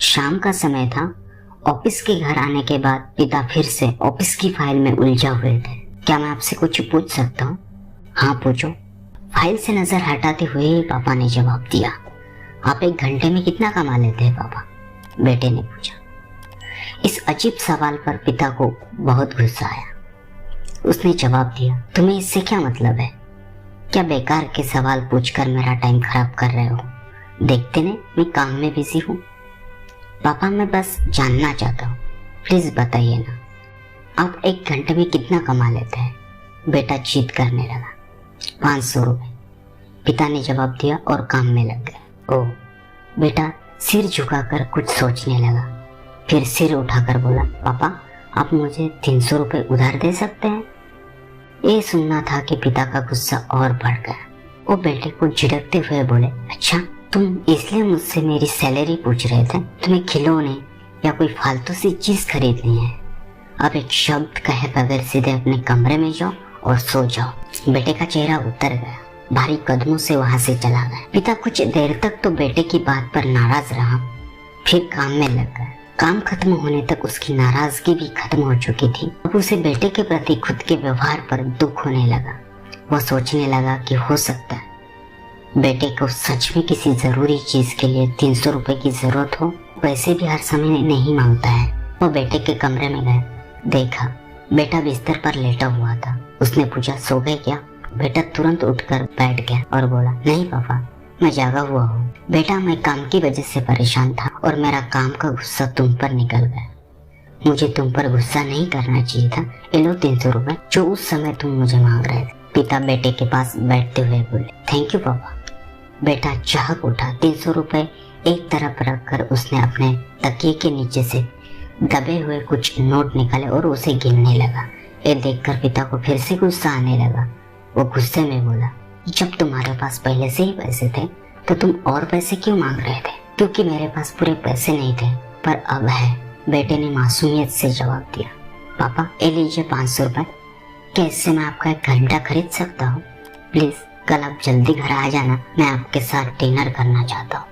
शाम का समय था। ऑफिस के घर आने के बाद पिता फिर से ऑफिस की फाइल में उलझा हुए थे। क्या मैं आपसे कुछ पूछ सकता हूँ? हाँ पूछो। फाइल से नजर हटाते हुए पापा ने जवाब दिया। आप एक घंटे में कितना कमा लेते हैं पापा? बेटे ने पूछा। इस अजीब सवाल पर पिता को बहुत गुस्सा आया। उसने जवाब दिया, तुम्हें इससे क्या मतलब है? क्या बेकार के सवाल पूछकर मेरा टाइम खराब कर रहे हो? देखते नहीं मैं काम में बिजी हूँ। पापा मैं बस जानना चाहता हूँ, प्लीज बताइए ना, आप एक घंटे में कितना कमा लेते हैं? बेटा जिद करने लगा। 500 रुपए, पिता ने जवाब दिया और काम में लग गया। ओह, बेटा सिर झुकाकर कुछ सोचने लगा, फिर सिर उठाकर बोला, पापा आप मुझे 300 रुपए उधार दे सकते हैं? ये सुनना था कि पिता का गुस्सा और बढ़ गया। वो बेटे को झिड़कते हुए बोले, अच्छा तुम इसलिए मुझसे मेरी सैलरी पूछ रहे थे? तुम्हें खिलौने या कोई फालतू सी चीज खरीदनी है? अब एक शब्द कहे बगैर सीधे अपने कमरे में जाओ और सो जाओ। बेटे का चेहरा उतर गया, भारी कदमों से वहां से चला गया। पिता कुछ देर तक तो बेटे की बात पर नाराज रहा, फिर काम में लग गया। काम खत्म होने तक उसकी नाराजगी भी खत्म हो चुकी थी। अब उसे बेटे के प्रति खुद के व्यवहार पर दुख होने लगा। वह सोचने लगा कि हो सकता है बेटे को सच में किसी जरूरी चीज के लिए 300 रुपए की जरूरत हो। पैसे भी हर समय नहीं मांगता है। वो बेटे के कमरे में गए, देखा बेटा बिस्तर पर लेटा हुआ था। उसने पूछा, सो गए क्या? बेटा तुरंत उठकर बैठ गया और बोला, नहीं पापा मैं जागा हुआ हूँ। बेटा मैं काम की वजह से परेशान था और मेरा काम का गुस्सा तुम पर निकल गया। मुझे तुम पर गुस्सा नहीं करना चाहिए था। ये लो 300 रुपए जो उस समय तुम मुझे मांग रहे थे। पिता बेटे के पास बैठते हुए बोले, थैंक यू पापा। बेटा झाग उठा। 300 रुपए एक तरफ रखकर उसने अपने तकिए के नीचे से दबे हुए कुछ नोट निकाले और उसे गिनने लगा। ये देखकर पिता को फिर से गुस्सा आने लगा। वो गुस्से में बोला, जब तुम्हारे पास पहले से ही पैसे थे तो तुम और पैसे क्यों मांग रहे थे? क्योंकि मेरे पास पूरे पैसे नहीं थे, पर अब है। बेटे ने मासूमियत से जवाब दिया, पापा ये लीजिए 500 रुपए। क्या इससे मैं आपका एक घंटा खरीद सकता हूँ? प्लीज कल आप जल्दी घर आ जाना, मैं आपके साथ डिनर करना चाहता हूँ।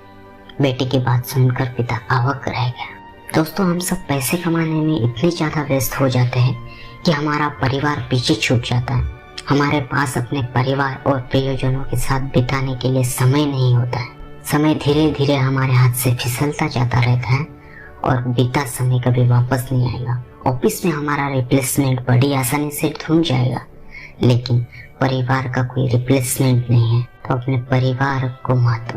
बेटे की बात सुनकर पिता अवाक रह गया। दोस्तों हम सब पैसे कमाने में इतने ज्यादा व्यस्त हो जाते हैं कि हमारा परिवार पीछे छूट जाता है। हमारे पास अपने परिवार और प्रियजनों के साथ बिताने के लिए समय नहीं होता है। समय धीरे धीरे हमारे हाथ से फिसलता जाता रहता है और बीता समय कभी वापस नहीं आएगा। ऑफिस में हमारा रिप्लेसमेंट बड़ी आसानी से ढूंढ जाएगा, लेकिन परिवार का कोई रिप्लेसमेंट नहीं है। तो अपने परिवार को महत्व